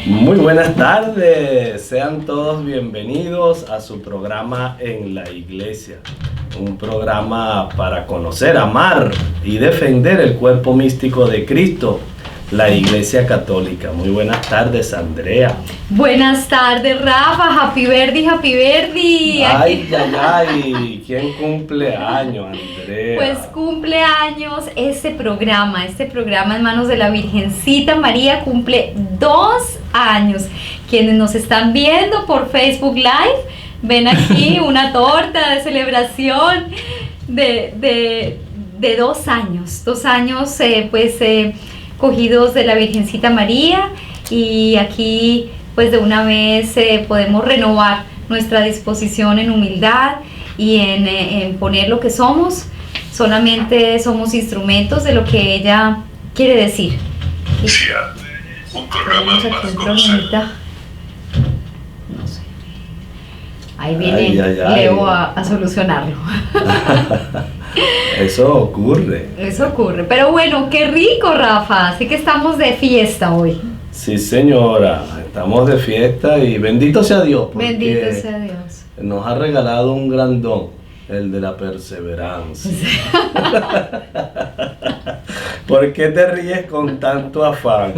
Muy buenas tardes, sean todos bienvenidos a su programa En la Iglesia, un programa para conocer, amar y defender el cuerpo místico de Cristo, la Iglesia Católica. Muy buenas tardes, Andrea. Buenas tardes, Rafa. Happy birthday, happy birthday. Ay, ay, ¿quién cumple años, Andrea? Pues cumple años este programa en manos de la Virgencita María cumple 2 años. Quienes nos están viendo por Facebook Live, ven aquí una torta de celebración de 2 años. 2 años, cogidos de la Virgencita María, y aquí pues de una vez podemos renovar nuestra disposición en humildad y en poner lo que somos. Solamente somos instrumentos de lo que ella quiere decir. Un programa más conocido. No sé. Ahí viene Leo a solucionarlo. Eso ocurre. Eso ocurre. Pero bueno, qué rico, Rafa. Así que estamos de fiesta hoy. Sí, señora. Estamos de fiesta y bendito sea Dios. Bendito sea Dios. Nos ha regalado un gran don, el de la perseverancia. ¿Por qué te ríes con tanto afán?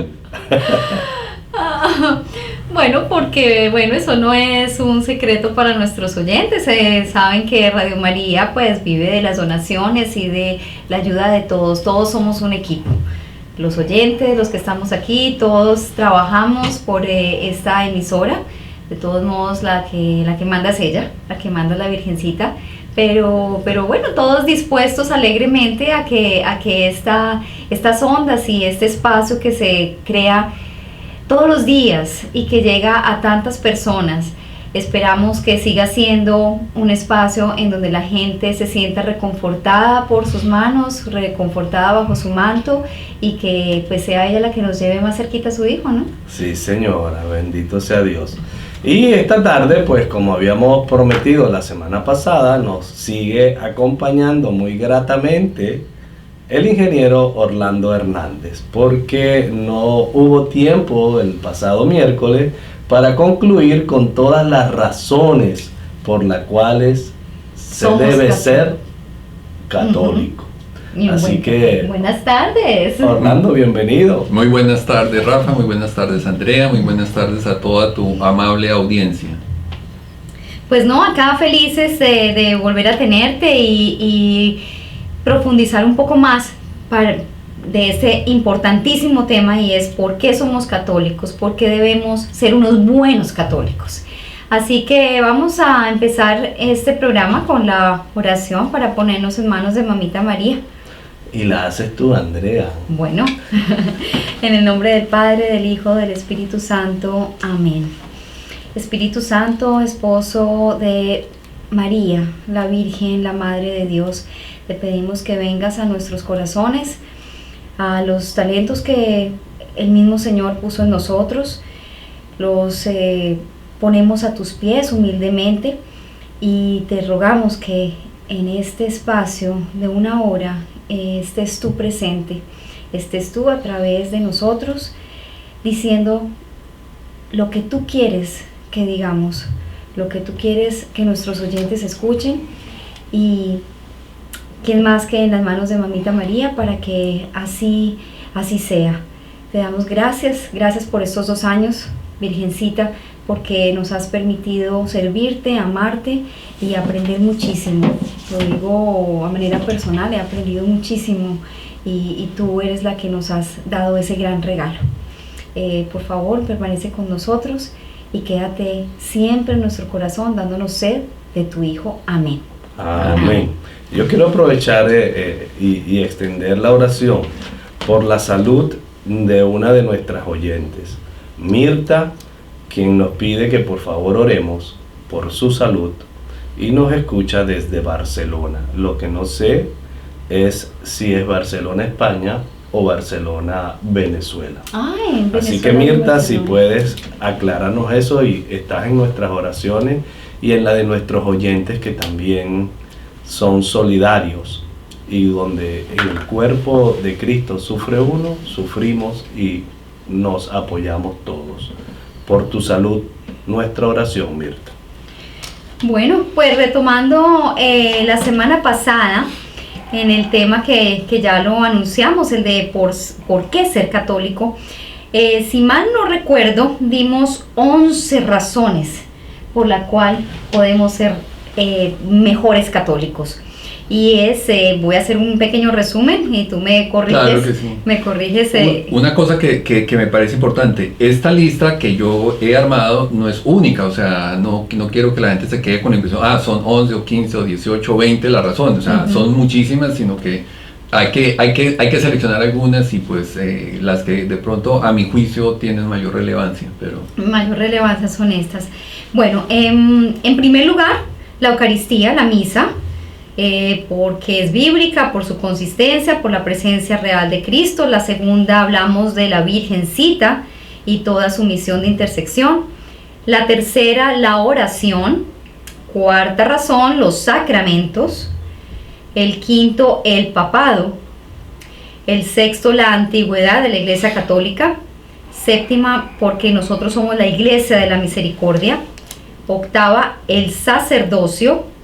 Bueno, porque eso no es un secreto para nuestros oyentes. Saben que Radio María pues vive de las donaciones y de la ayuda de todos. Todos somos un equipo. Los oyentes, los que estamos aquí, todos trabajamos por esta emisora. De todos modos, la que manda es ella, la que manda es la Virgencita. Pero bueno, todos dispuestos alegremente a que estas ondas y este espacio que se crea todos los días y que llega a tantas personas, esperamos que siga siendo un espacio en donde la gente se sienta reconfortada por sus manos, reconfortada bajo su manto, y que pues sea ella la que nos lleve más cerquita a su hijo, ¿no? Sí, señora, bendito sea Dios. Y esta tarde, pues como habíamos prometido la semana pasada, nos sigue acompañando muy gratamente el ingeniero Orlando Hernández, porque no hubo tiempo el pasado miércoles para concluir con todas las razones por las cuales se debe ser católico. Así que, buenas tardes. Orlando, bienvenido. Muy buenas tardes, Rafa, muy buenas tardes, Andrea, muy buenas tardes a toda tu amable audiencia. Pues no, acá felices de volver a tenerte y profundizar un poco más de este importantísimo tema, y es por qué somos católicos, por qué debemos ser unos buenos católicos. Así que vamos a empezar este programa con la oración para ponernos en manos de Mamita María. Y la haces tú, Andrea. Bueno, en el nombre del Padre, del Hijo, del Espíritu Santo. Amén. Espíritu Santo, esposo de María, la Virgen, la Madre de Dios, te pedimos que vengas a nuestros corazones, a los talentos que el mismo Señor puso en nosotros, los ponemos a tus pies humildemente, y te rogamos que en este espacio de 1 hora estés tú presente, estés tú a través de nosotros, diciendo lo que tú quieres que digamos, lo que tú quieres que nuestros oyentes escuchen, y quién más que en las manos de Mamita María para que así sea. Te damos gracias por estos 2 años, Virgencita, porque nos has permitido servirte, amarte y aprender muchísimo. Lo digo a manera personal, he aprendido muchísimo, y tú eres la que nos has dado ese gran regalo. Por favor, permanece con nosotros y quédate siempre en nuestro corazón, dándonos sed de tu Hijo. Amén. Amén. Yo quiero aprovechar y extender la oración por la salud de una de nuestras oyentes, Mirta, quien nos pide que por favor oremos por su salud, y nos escucha desde Barcelona. Lo que no sé es si es Barcelona, España, o Barcelona, Venezuela. Ay, Venezuela. Así que Mirta, si puedes aclararnos eso, y estás en nuestras oraciones y en la de nuestros oyentes que también son solidarios, y donde en el cuerpo de Cristo sufre uno, sufrimos y nos apoyamos todos. por tu salud, nuestra oración, Mirta. Bueno, pues retomando la semana pasada, en el tema que ya lo anunciamos, el de por qué ser católico, si mal no recuerdo, dimos 11 razones por la cual podemos ser mejores católicos. Y voy a hacer un pequeño resumen y tú me corriges. Claro que sí. Me corriges. Una cosa que me parece importante, esta lista que yo he armado no es única, o sea, no quiero que la gente se quede con la impresión, son 11 o 15 o 18 o 20 las razones, o sea, son muchísimas, sino que hay que seleccionar algunas y pues las que de pronto a mi juicio tienen mayor relevancia. Mayor relevancia son estas. Bueno, en primer lugar, la Eucaristía, la misa, porque es bíblica, por su consistencia, por la presencia real de Cristo. La segunda, hablamos de la Virgencita y toda su misión de intersección. La tercera, la oración. Cuarta razón, los sacramentos. El quinto, el papado. El sexto, la antigüedad de la Iglesia Católica. Séptima, porque nosotros somos la Iglesia de la Misericordia. Octava, el sacerdocio.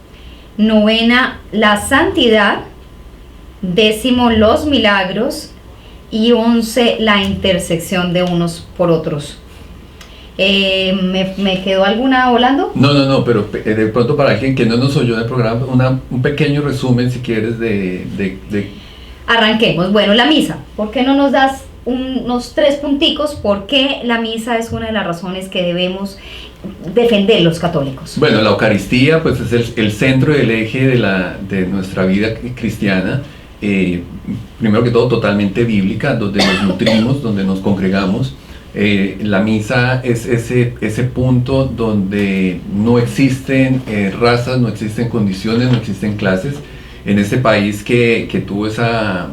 Novena, la santidad. Décimo, los milagros. Y 11, la intersección de unos por otros. ¿Me quedó alguna, Orlando? No, pero de pronto para alguien que no nos oyó en el programa, un pequeño resumen, si quieres, de... Arranquemos. Bueno, la misa. ¿Por qué no nos das unos 3 punticos? ¿Por qué la misa es una de las razones que debemos defender los católicos? Bueno, la Eucaristía pues es el centro y el eje de nuestra vida cristiana. Primero que todo, totalmente bíblica, donde nos nutrimos, donde nos congregamos. La misa es ese punto donde no existen razas, no existen condiciones, no existen clases. En este país que tuvo esa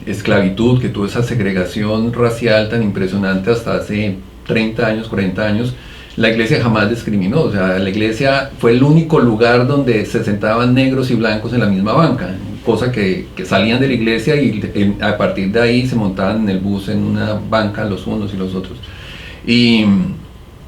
esclavitud, que tuvo esa segregación racial tan impresionante hasta hace 30 años, 40 años, la iglesia jamás discriminó. O sea, la iglesia fue el único lugar donde se sentaban negros y blancos en la misma banca, cosa que salían de la iglesia y a partir de ahí se montaban en el bus en una banca los unos y los otros. Y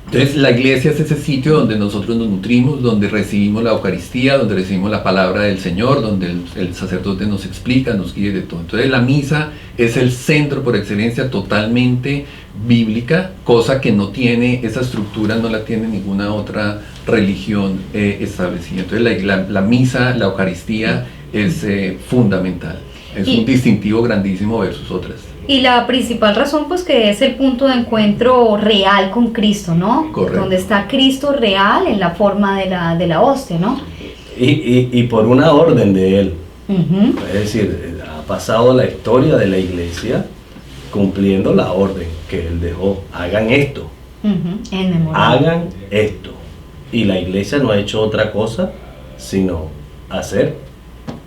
entonces la iglesia es ese sitio donde nosotros nos nutrimos, donde recibimos la Eucaristía, donde recibimos la palabra del Señor, donde el sacerdote nos explica, nos guía de todo. Entonces la misa es el centro por excelencia, totalmente bíblica, cosa que no tiene, esa estructura no la tiene ninguna otra religión establecida. Entonces la misa, la Eucaristía es fundamental, es un distintivo grandísimo versus otras. Y la principal razón, pues, que es el punto de encuentro real con Cristo, ¿no? Correcto. Donde está Cristo real en la forma de la hostia, ¿no? Y por una orden de Él. Es decir, ha pasado la historia de la iglesia cumpliendo la orden que Él dejó. Hagan esto. En memoria. Hagan esto. Y la iglesia no ha hecho otra cosa sino hacer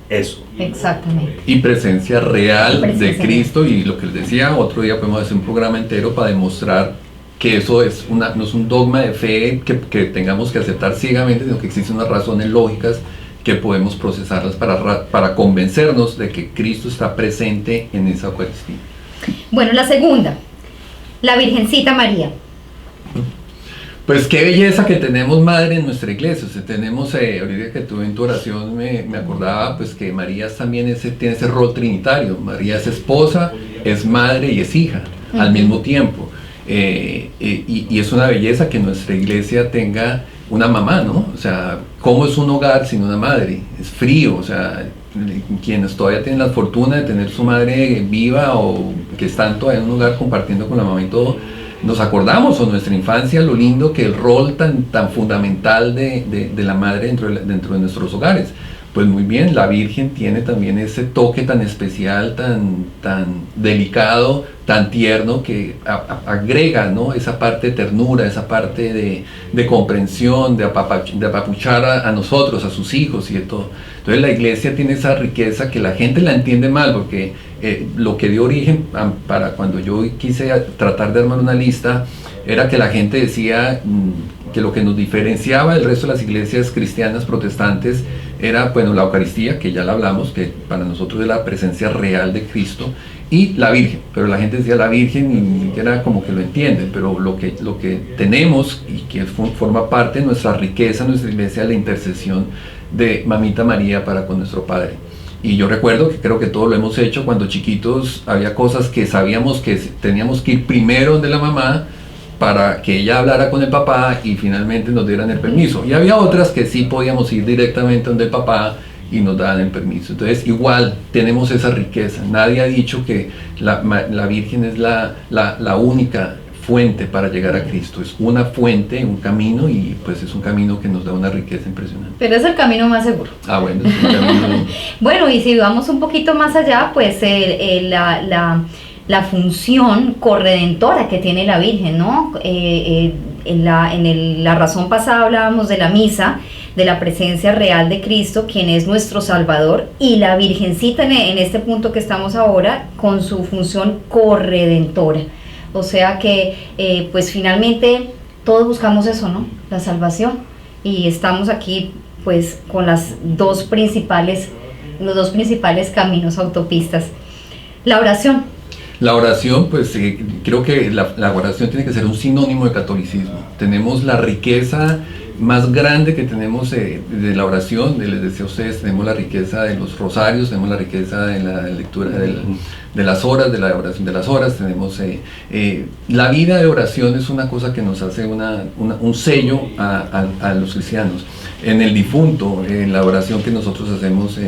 eso. Exactamente. Y presencia real de Presencia Cristo, y lo que les decía, otro día podemos hacer un programa entero para demostrar que eso es no es un dogma de fe que tengamos que aceptar ciegamente, sino que existen unas razones lógicas que podemos procesarlas para convencernos de que Cristo está presente en esa Eucaristía. Bueno, la segunda, la Virgencita María. Pues qué belleza que tenemos madre en nuestra iglesia. O sea, tenemos, ahorita que tuve en tu oración me acordaba pues que María también tiene ese rol trinitario. María es esposa, es madre y es hija al mismo tiempo. Y es una belleza que nuestra iglesia tenga una mamá, ¿no? O sea, ¿cómo es un hogar sin una madre? Es frío, o sea, quienes todavía tienen la fortuna de tener su madre viva o que están todavía en un hogar compartiendo con la mamá y todo, nos acordamos en nuestra infancia lo lindo que el rol tan fundamental de la madre dentro de nuestros hogares. Pues muy bien, la Virgen tiene también ese toque tan especial, tan delicado, tan tierno, que agrega, ¿no?, esa parte de ternura, esa parte de comprensión, de apapuchar a nosotros, a sus hijos y de todo. Entonces la iglesia tiene esa riqueza que la gente la entiende mal, porque lo que dio origen para cuando yo quise tratar de armar una lista, era que la gente decía, que lo que nos diferenciaba del resto de las iglesias cristianas protestantes era, bueno, la Eucaristía, que ya la hablamos, que para nosotros es la presencia real de Cristo, y la Virgen. Pero la gente decía la Virgen y ni siquiera como que lo entienden, pero lo que tenemos y que forma parte de nuestra riqueza, nuestra iglesia, es la intercesión de Mamita María para con nuestro Padre. Y yo recuerdo que creo que todos lo hemos hecho cuando chiquitos, había cosas que sabíamos que teníamos que ir primero donde la mamá para que ella hablara con el papá y finalmente nos dieran el permiso. Y había otras que sí podíamos ir directamente donde el papá y nos daban el permiso. Entonces igual tenemos esa riqueza. Nadie ha dicho que la Virgen es la única fuente para llegar a Cristo. Es una fuente, un camino, y pues es un camino que nos da una riqueza impresionante. Pero es el camino más seguro. Ah, bueno, es un camino... Bueno, y si vamos un poquito más allá, pues la función corredentora que tiene la Virgen, ¿no? En la razón pasada hablábamos de la misa, de la presencia real de Cristo, quien es nuestro Salvador, y la Virgencita en este punto que estamos ahora, con su función corredentora. O sea que, pues finalmente todos buscamos eso, ¿no? La salvación. Y estamos aquí, pues, con los dos principales caminos, autopistas. La oración. La oración, pues creo que la oración tiene que ser un sinónimo de catolicismo. Tenemos la riqueza más grande que tenemos de la oración. Les decía a ustedes, tenemos la riqueza de los rosarios, tenemos la riqueza de la lectura de las horas, de la oración de las horas. Tenemos la vida de oración es una cosa que nos hace un sello a los cristianos. En el difunto, en la oración que nosotros hacemos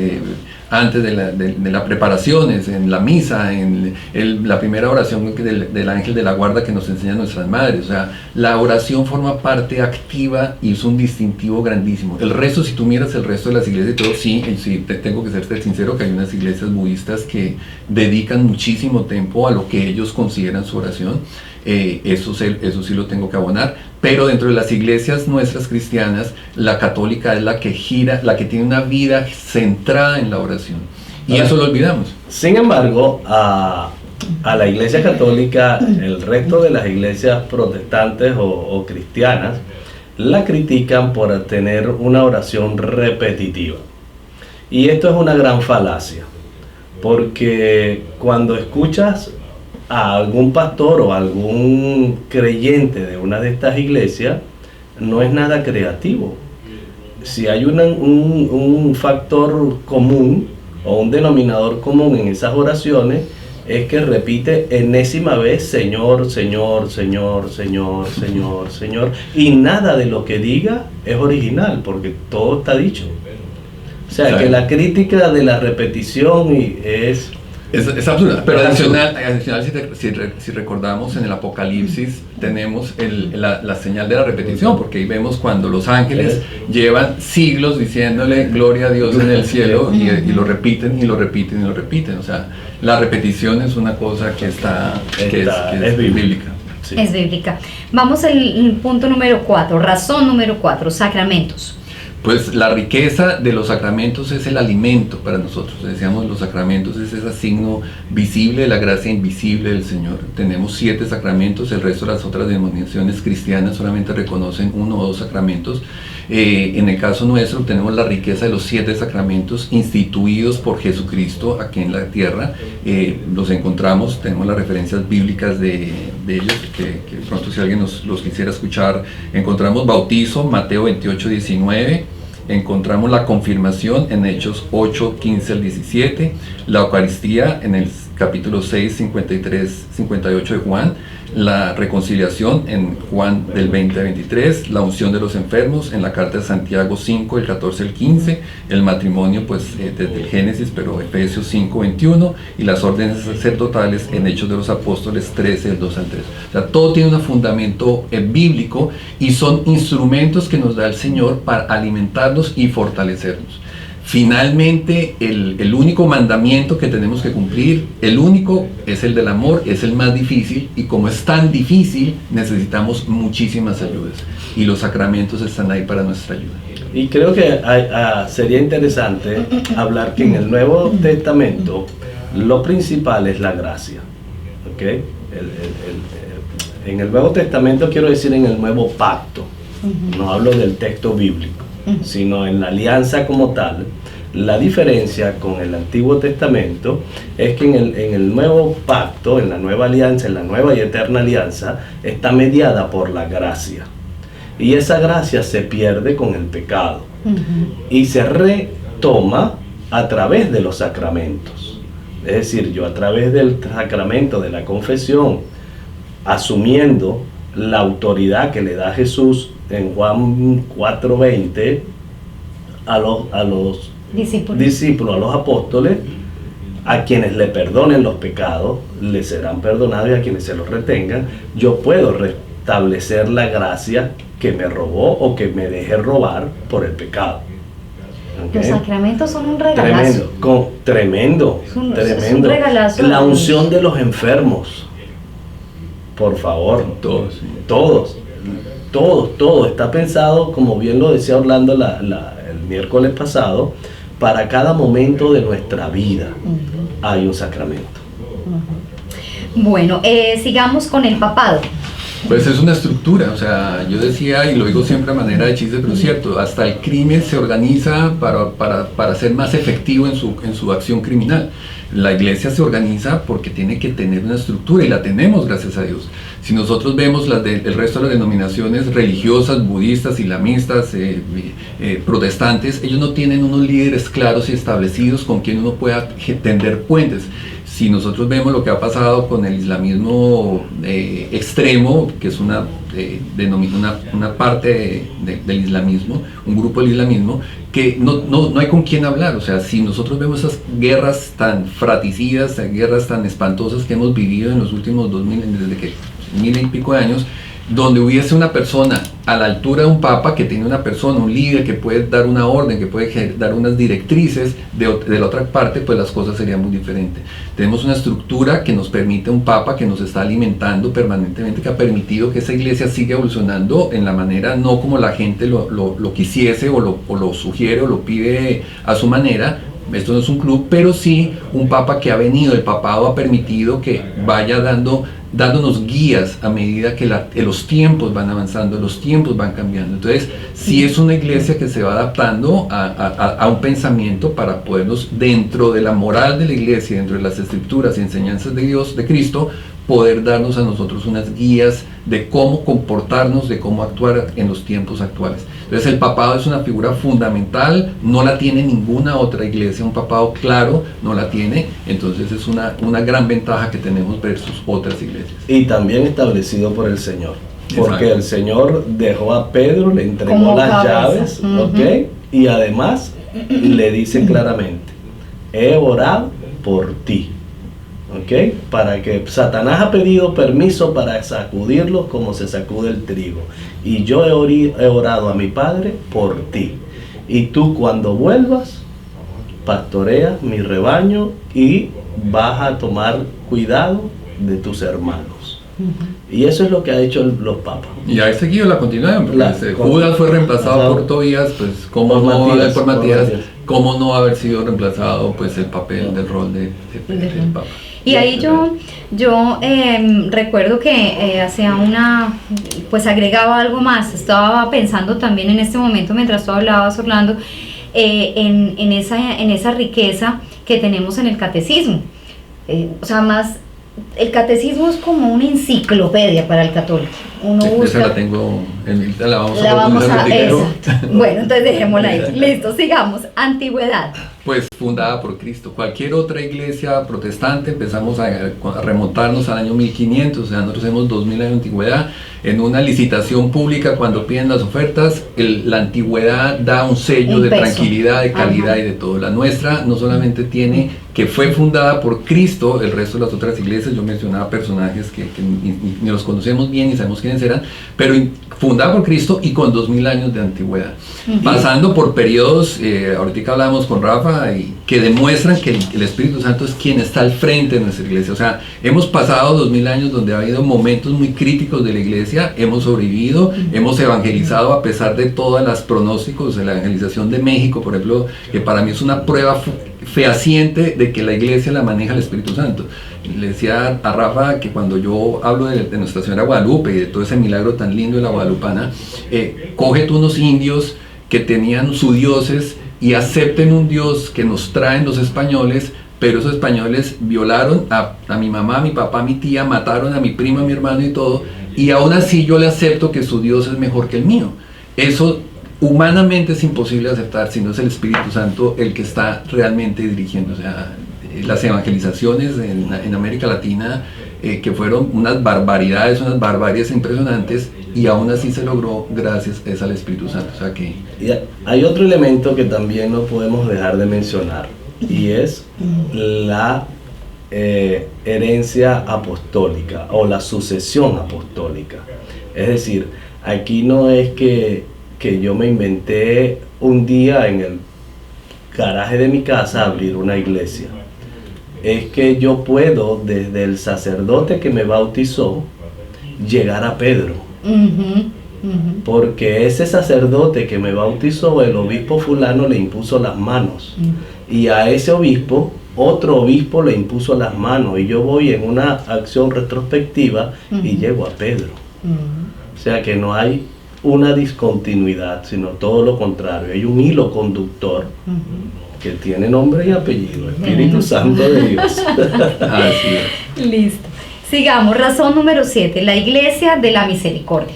antes de las preparaciones, en la misa, en la primera oración del ángel de la guarda que nos enseñan nuestras madres. O sea, la oración forma parte activa y es un distintivo grandísimo. El resto, si tú miras el resto de las iglesias y todo, sí, tengo que ser sincero que hay unas iglesias budistas que dedican muchísimo tiempo a lo que ellos consideran su oración. Eso sí lo tengo que abonar, pero dentro de las iglesias nuestras cristianas, la católica es la que gira, la que tiene una vida centrada en la oración, y eso lo olvidamos. Sin embargo, a la iglesia católica, el resto de las iglesias protestantes o cristianas la critican por tener una oración repetitiva, y esto es una gran falacia, porque cuando escuchas a algún pastor o algún creyente de una de estas iglesias, no es nada creativo. Si hay un factor común o un denominador común en esas oraciones, es que repite enésima vez Señor, Señor, Señor, Señor, Señor, Señor, y nada de lo que diga es original, porque todo está dicho. O sea, claro, que la crítica de la repetición es absurda, pero adicional si recordamos, en el Apocalipsis tenemos la señal de la repetición, porque ahí vemos cuando los ángeles llevan siglos diciéndole gloria a Dios en el cielo, y lo repiten y lo repiten y lo repiten. O sea, la repetición es una cosa que es bíblica. Sí. Es bíblica. Vamos al punto número 4, razón número 4, sacramentos. Pues la riqueza de los sacramentos es el alimento para nosotros. Decíamos, los sacramentos es ese signo visible de la gracia invisible del Señor. Tenemos 7 sacramentos, el resto de las otras denominaciones cristianas solamente reconocen 1 o 2 sacramentos. En el caso nuestro tenemos la riqueza de los 7 sacramentos instituidos por Jesucristo aquí en la tierra. Los encontramos, tenemos las referencias bíblicas de ellos, que pronto si alguien los quisiera escuchar. Encontramos bautizo, Mateo 28, 19. Encontramos la confirmación en Hechos 8, 15 al 17, la Eucaristía en el capítulo 6, 53, 58 de Juan, la reconciliación en Juan del 20 al 23, la unción de los enfermos en la carta de Santiago 5, el 14 al 15, el matrimonio pues desde el Génesis, pero Efesios 5, 21, y las órdenes sacerdotales en Hechos de los Apóstoles 13, del 2 al 3. O sea, todo tiene un fundamento bíblico y son instrumentos que nos da el Señor para alimentarnos y fortalecernos. Finalmente, el único mandamiento que tenemos que cumplir, el único, es el del amor, es el más difícil, y como es tan difícil, necesitamos muchísimas ayudas, y los sacramentos están ahí para nuestra ayuda. Y creo que sería interesante hablar que en el Nuevo Testamento lo principal es la gracia, ¿okay? En el Nuevo Testamento, quiero decir en el Nuevo Pacto, no hablo del texto bíblico, sino en la alianza como tal. La diferencia con el Antiguo Testamento es que en el nuevo pacto, en la nueva alianza, en la nueva y eterna alianza, está mediada por la gracia. Y esa gracia se pierde con el pecado y se retoma a través de los sacramentos. Es decir, yo a través del sacramento de la confesión, asumiendo la autoridad que le da Jesús en Juan 4:20 a los discípulos, a los apóstoles, a quienes le perdonen los pecados, les serán perdonados, y a quienes se los retengan, yo puedo restablecer la gracia que me robó o que me dejé robar por el pecado. ¿Okay? Los sacramentos son un regalazo. Tremendo. Es un regalazo. La unción de los enfermos. Por favor. Todos. Está pensado, como bien lo decía Orlando el miércoles pasado, para cada momento de nuestra vida hay un sacramento. Bueno, sigamos con el papado. Pues es una estructura, o sea, yo decía, y lo digo siempre a manera de chiste, pero es cierto, hasta el crimen se organiza para ser más efectivo en su acción criminal. La iglesia se organiza porque tiene que tener una estructura, y la tenemos, gracias a Dios. Si nosotros vemos el resto de las denominaciones religiosas, budistas, islamistas, protestantes, ellos no tienen unos líderes claros y establecidos con quien uno pueda tender puentes. Si nosotros vemos lo que ha pasado con el islamismo extremo, que es una parte del islamismo, un grupo del islamismo, que no hay con quién hablar. O sea, si nosotros vemos esas guerras tan fraticidas, guerras tan espantosas que hemos vivido en los últimos 2000, desde que 1000 y pico de años, donde hubiese una persona a la altura de un papa, que tiene una persona, un líder que puede dar una orden, que puede dar unas directrices de la otra parte, pues las cosas serían muy diferentes. Tenemos una estructura que nos permite un papa que nos está alimentando permanentemente, que ha permitido que esa iglesia siga evolucionando en la manera, no como la gente lo quisiese o lo sugiere o lo pide a su manera. Esto no es un club, pero sí un papa que ha venido, el papado ha permitido que vaya dándonos guías a medida que los tiempos van avanzando, los tiempos van cambiando. Entonces, sí es una iglesia que se va adaptando a un pensamiento para podernos, dentro de la moral de la iglesia, dentro de las escrituras y enseñanzas de Dios, de Cristo, poder darnos a nosotros unas guías de cómo comportarnos, de cómo actuar en los tiempos actuales. Entonces el papado es una figura fundamental, no la tiene ninguna otra iglesia, un papado claro no la tiene, entonces es una gran ventaja que tenemos versus otras iglesias. Y también establecido por el Señor, porque Exacto. el Señor dejó a Pedro, le entregó Como las cabeza. llaves, ¿ok? Y además le dice claramente, he orado por ti. ¿Okay? Para que Satanás ha pedido permiso para sacudirlos como se sacude el trigo, y yo he orado a mi Padre por ti, y tú cuando vuelvas pastoreas mi rebaño y vas a tomar cuidado de tus hermanos. Y eso es lo que ha hecho los papas. Y ha seguido la continuidad, porque Judas fue reemplazado por Tobías, pues cómo por Matías, cómo no haber sido reemplazado pues el papel del rol del papa. Y ahí yo recuerdo que hacía pues agregaba algo más. Estaba pensando también en este momento, mientras tú hablabas, Orlando, en esa riqueza que tenemos en el catecismo. O sea, más, el catecismo es como una enciclopedia para el católico. Uno busca, esa la tengo, la vamos a esa. Bueno, entonces dejémosla ahí. Listo, sigamos. Antigüedad. Pues fundada por Cristo. Cualquier otra iglesia protestante, empezamos a remontarnos al año 1500, o sea, nosotros tenemos 2000 años de antigüedad. En una licitación pública, cuando piden las ofertas, la antigüedad da un sello de tranquilidad, de calidad y de todo. La nuestra no solamente tiene que fue fundada por Cristo, el resto de las otras iglesias, yo mencionaba personajes que ni los conocemos bien ni sabemos quiénes eran, pero fundada por Cristo y con 2000 años de antigüedad, pasando por periodos, ahorita hablamos con Rafa, que demuestran que el Espíritu Santo es quien está al frente de nuestra iglesia. O sea, hemos pasado 2000 años donde ha habido momentos muy críticos de la iglesia, hemos sobrevivido, hemos evangelizado a pesar de todas las pronósticos de la evangelización de México, por ejemplo, que para mí es una prueba fehaciente de que la iglesia la maneja el Espíritu Santo. Le decía a Rafa que cuando yo hablo de Nuestra Señora Guadalupe y de todo ese milagro tan lindo de la guadalupana, coge tú unos indios que tenían sus dioses y acepten un Dios que nos traen los españoles, pero esos españoles violaron a mi mamá, a mi papá, a mi tía, mataron a mi primo, a mi hermano y todo, y aún así yo le acepto que su Dios es mejor que el mío. Eso humanamente es imposible de aceptar, si no es el Espíritu Santo el que está realmente dirigiendo. O sea, las evangelizaciones en América Latina, que fueron unas barbaridades impresionantes, y aún así se logró gracias al Espíritu Santo. O sea que... Y hay otro elemento que también no podemos dejar de mencionar, y es la herencia apostólica o la sucesión apostólica. Es decir, aquí no es que yo me inventé un día en el garaje de mi casa abrir una iglesia. Es que yo puedo, desde el sacerdote que me bautizó, llegar a Pedro. Porque ese sacerdote que me bautizó, el obispo fulano, le impuso las manos. Y a ese obispo, otro obispo le impuso las manos. Y yo voy en una acción retrospectiva y llego a Pedro. O sea que no hay una discontinuidad, sino todo lo contrario. Hay un hilo conductor que tiene nombre y apellido, Espíritu Santo de Dios. Así es. Listo. Sigamos, razón número 7, la Iglesia de la Misericordia.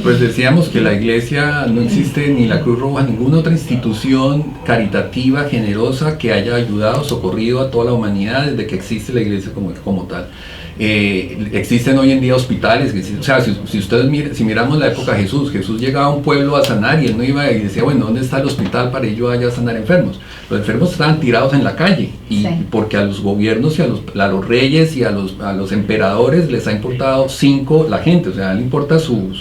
Pues decíamos que la iglesia, no existe ni la Cruz Roja, ninguna otra institución caritativa, generosa, que haya ayudado, socorrido a toda la humanidad desde que existe la iglesia como tal. Existen hoy en día hospitales, o sea, si ustedes si miramos la época de Jesús llegaba a un pueblo a sanar y él no iba y decía, bueno, ¿dónde está el hospital para ello allá a sanar enfermos? Los enfermos estaban tirados en la calle, y sí, porque a los gobiernos y a los reyes y a los emperadores les ha importado la gente, o sea, le importa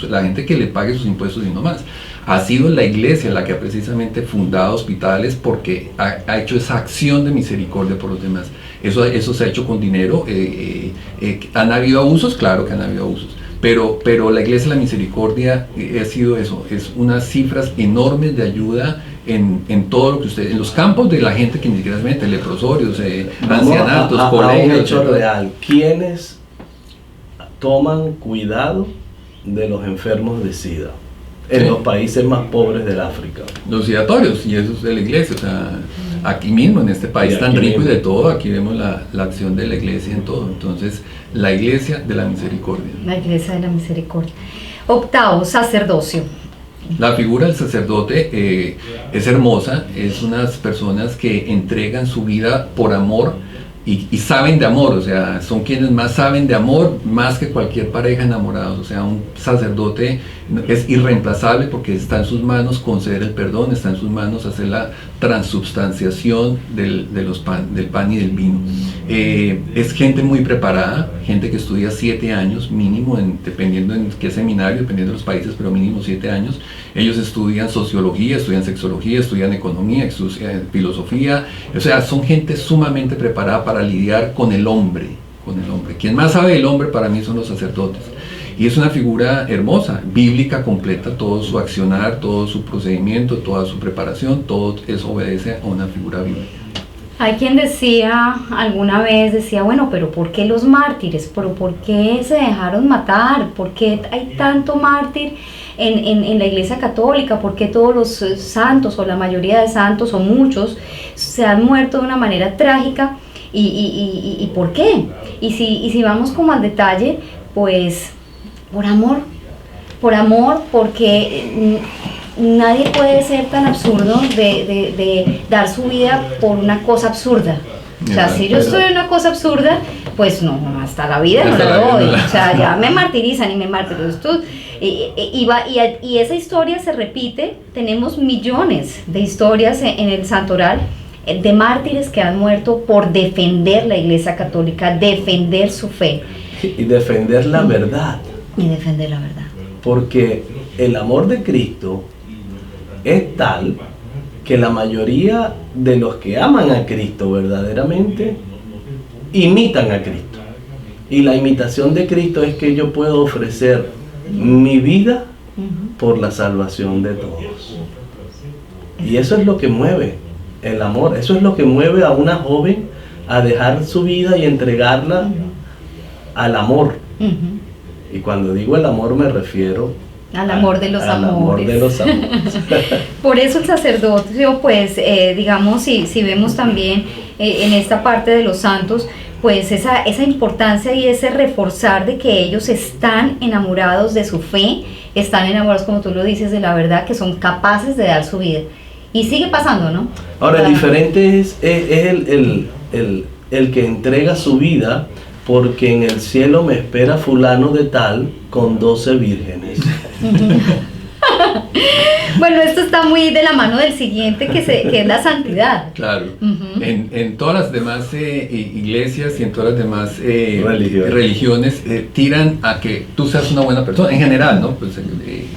la gente que le pague sus impuestos y no más. Ha sido la iglesia la que ha precisamente fundado hospitales porque ha hecho esa acción de misericordia por los demás. Eso se ha hecho con dinero. ¿Han habido abusos? Claro que han habido abusos. Pero la Iglesia de la Misericordia ha sido eso, es unas cifras enormes de ayuda en todo lo que en los campos de la gente que ni siquiera se mete, leprosorios, ancianatos, colegios. Un hecho real. ¿Quiénes toman cuidado de los enfermos de SIDA en los países más pobres del África? Los sidatorios, y eso es de la iglesia. O sea, aquí mismo, en este país tan rico y de todo, aquí vemos la acción de la iglesia en todo. Entonces, la Iglesia de la Misericordia. La Iglesia de la Misericordia. Octavo, sacerdocio. La figura del sacerdote es hermosa, es unas personas que entregan su vida por amor y saben de amor, o sea, son quienes más saben de amor, más que cualquier pareja enamorados. O sea, un sacerdote es irreemplazable porque está en sus manos conceder el perdón, está en sus manos hacer la transubstanciación del pan y del vino. Es gente muy preparada, gente que estudia 7 años mínimo, dependiendo en qué seminario, dependiendo de los países, pero mínimo 7 años. Ellos estudian sociología, estudian sexología, estudian economía, estudian filosofía. O sea, son gente sumamente preparada para lidiar con el hombre. Quien más sabe del hombre para mí son los sacerdotes. Y es una figura hermosa, bíblica completa, todo su accionar, todo su procedimiento, toda su preparación, todo eso obedece a una figura bíblica. Hay quien alguna vez decía, bueno, pero ¿por qué los mártires? ¿Pero por qué se dejaron matar? ¿Por qué hay tanto mártir en la Iglesia Católica? ¿Por qué todos los santos, o la mayoría de santos, o muchos, se han muerto de una manera trágica? ¿Y por qué? Y si vamos como al detalle, pues por amor, porque nadie puede ser tan absurdo de dar su vida por una cosa absurda. O sea, si yo estoy en una cosa absurda, pues no, hasta la vida no la doy. O sea, ya me martirizan y me martirizan. Y esa historia se repite. Tenemos millones de historias en el Santoral de mártires que han muerto por defender la Iglesia Católica, defender su fe. Y defender la verdad. Y defender la verdad. Porque el amor de Cristo es tal que la mayoría de los que aman a Cristo verdaderamente imitan a Cristo. Y la imitación de Cristo es que yo puedo ofrecer mi vida por la salvación de todos. Y eso es lo que mueve el amor, eso es lo que mueve a una joven a dejar su vida y entregarla al amor. Ujú. Y cuando digo el amor me refiero Al amor de los al amor amores. de los amores. Por eso el sacerdocio, pues, digamos, si vemos también en esta parte de los santos, pues esa importancia y ese reforzar de que ellos están enamorados de su fe, están enamorados, como tú lo dices, de la verdad, que son capaces de dar su vida. Y sigue pasando, ¿no? Ahora, el Claro. diferente es el que entrega su vida, porque en el cielo me espera fulano de tal con 12 vírgenes. Bueno, esto está muy de la mano del siguiente, que es la santidad. Claro. Ujú. En todas las demás iglesias y en todas las demás Religiones. religiones tiran a que tú seas una buena persona, en general, ¿no? Pues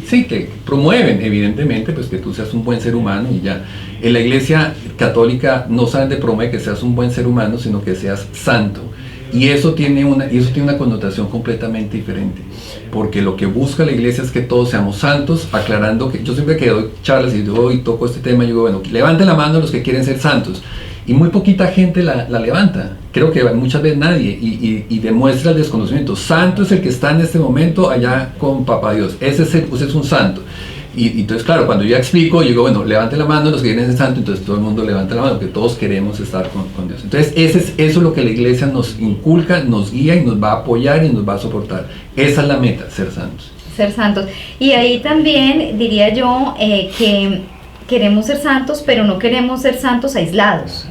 sí, que promueven evidentemente pues que tú seas un buen ser humano y ya. En la iglesia católica no solamente promueve que seas un buen ser humano, sino que seas santo. Y eso tiene una connotación completamente diferente, porque lo que busca la iglesia es que todos seamos santos, aclarando que yo siempre que doy charlas y toco este tema, yo digo, bueno, levanten la mano los que quieren ser santos, y muy poquita gente la levanta, creo que muchas veces nadie, y demuestra el desconocimiento. Santo es el que está en este momento allá con Papá Dios, ese es un santo. Y entonces, claro, cuando yo explico, yo digo, bueno, levanten la mano los que quieren ser santos, entonces todo el mundo levanta la mano, que todos queremos estar con Dios. Entonces, eso es lo que la iglesia nos inculca, nos guía y nos va a apoyar y nos va a soportar. Esa es la meta, ser santos. Ser santos. Y ahí también diría yo que queremos ser santos, pero no queremos ser santos aislados.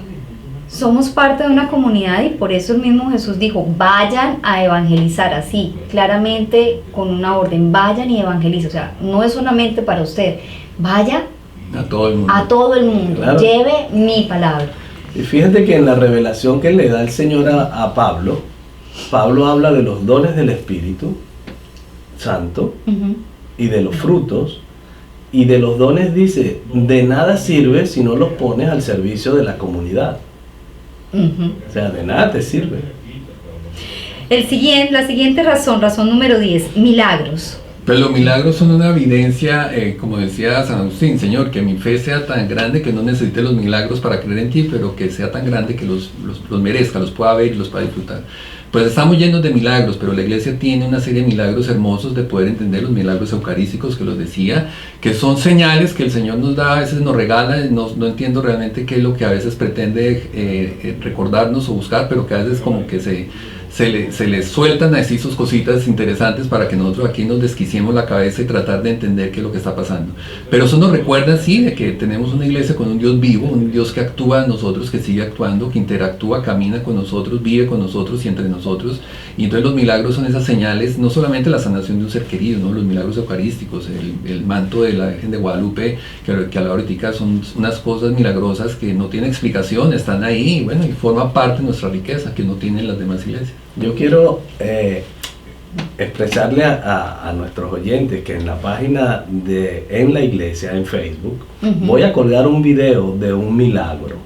Somos parte de una comunidad y por eso el mismo Jesús dijo, vayan a evangelizar, así, claramente con una orden, vayan y evangelicen. O sea, no es solamente para usted, vaya A todo el mundo. a todo el mundo, Claro. lleve mi palabra. Y fíjate que en la revelación que le da el Señor a Pablo, Pablo habla de los dones del Espíritu Santo Ujú. y de los frutos, y de los dones dice, de nada sirve si no los pones al servicio de la comunidad. Ujú. O sea, de nada te sirve. La siguiente razón número 10, milagros. Pero los milagros son una evidencia, como decía San Agustín, Señor, que mi fe sea tan grande que no necesite los milagros para creer en ti, pero que sea tan grande que los merezca, los pueda ver y los pueda disfrutar. Pues estamos llenos de milagros, pero la iglesia tiene una serie de milagros hermosos de poder entender, los milagros eucarísticos que los decía, que son señales que el Señor nos da, a veces nos regala, no entiendo realmente qué es lo que a veces pretende recordarnos o buscar, pero que a veces como que se les sueltan así sus cositas interesantes para que nosotros aquí nos desquiciemos la cabeza y tratar de entender qué es lo que está pasando. Pero eso nos recuerda, sí, de que tenemos una iglesia con un Dios vivo, un Dios que actúa en nosotros, que sigue actuando, que interactúa, camina con nosotros, vive con nosotros y entre nosotros. Y entonces los milagros son esas señales, no solamente la sanación de un ser querido, ¿no? Los milagros eucarísticos, el manto de la Virgen de Guadalupe, que a la ahorita son unas cosas milagrosas que no tienen explicación, están ahí, y bueno, y forma parte de nuestra riqueza, que no tienen las demás iglesias. Yo quiero expresarle a nuestros oyentes que en la página de En la Iglesia, en Facebook, Ujú. voy a colgar un video de un milagro.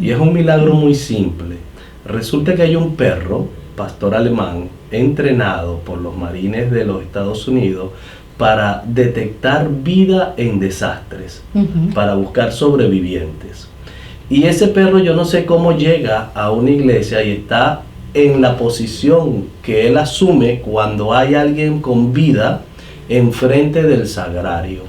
Y es un milagro muy simple. Resulta que hay un perro, pastor alemán, entrenado por los marines de los Estados Unidos para detectar vida en desastres, Ujú. para buscar sobrevivientes. Y ese perro, yo no sé cómo llega a una iglesia y está en la posición que él asume cuando hay alguien con vida enfrente del sagrario.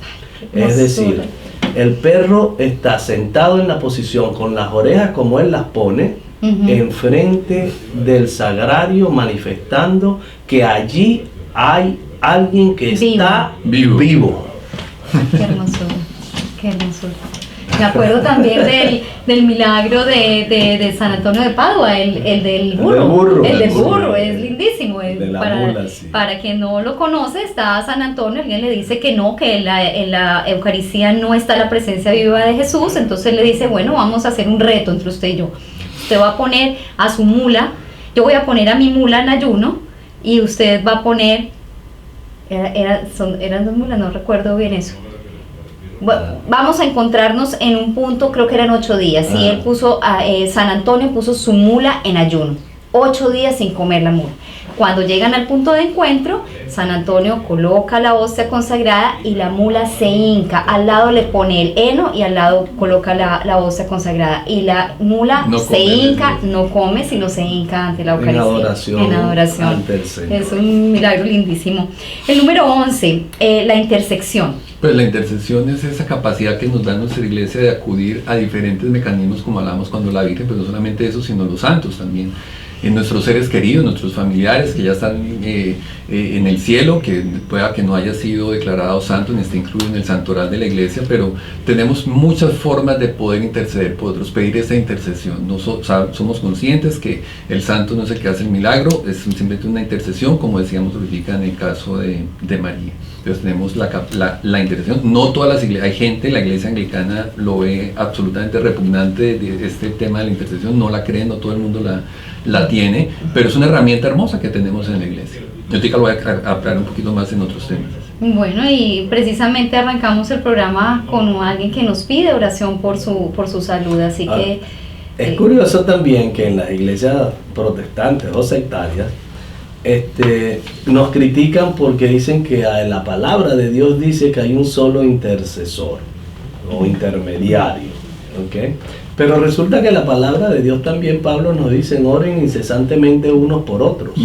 Qué Es decir, hermosura. el perro está sentado en la posición con las orejas como él las pone, Ujú. enfrente del sagrario, manifestando que allí hay alguien que está vivo. Qué hermosura, qué hermosura. Me acuerdo también del milagro de San Antonio de Padua, el del burro. El del burro, es lindísimo. De la para, mula, sí. para quien no lo conoce, está San Antonio, alguien le dice que no, que en la Eucaristía no está la presencia viva de Jesús, entonces le dice, bueno, vamos a hacer un reto entre usted y yo. Usted va a poner a su mula, yo voy a poner a mi mula en ayuno, y usted va a poner, eran dos mulas, no recuerdo bien eso. Bueno, vamos a encontrarnos en un punto, creo que eran 8 días, y él puso, San Antonio puso su mula en ayuno, 8 días sin comer la mula. Cuando llegan al punto de encuentro, San Antonio coloca la hostia consagrada y la mula se hinca. Al lado le pone el heno y al lado coloca la hostia consagrada. Y la mula No se come, hinca, no come, sino se hinca ante la Eucaristía. En adoración ante el Señor. Es un milagro lindísimo. El número 11, la intersección. Pues la intercesión es esa capacidad que nos da nuestra iglesia de acudir a diferentes mecanismos, como hablamos cuando la Virgen, pero no solamente eso, sino los santos también. En nuestros seres queridos, nuestros familiares que ya están en el cielo, que pueda que no haya sido declarado santo ni esté incluido en el santoral de la iglesia, pero tenemos muchas formas de poder interceder por otros, pedir esa intercesión. Somos conscientes que el santo no es el que hace el milagro, es simplemente una intercesión, como decíamos ahorita en el caso de María. Entonces tenemos la intercesión. No todas las iglesias, hay gente, la iglesia anglicana lo ve absolutamente repugnante de este tema de la intercesión, no la cree, no todo el mundo la tiene, pero es una herramienta hermosa que tenemos en la iglesia. Yo ahorita lo voy a hablar un poquito más en otros temas. Bueno, y precisamente arrancamos el programa con alguien que nos pide oración por su salud, así que... Es curioso también que en las iglesias protestantes o sectarias nos critican porque dicen que la palabra de Dios dice que hay un solo intercesor o intermediario, ¿ok? Pero resulta que la palabra de Dios también, Pablo nos dice, oren incesantemente unos por otros.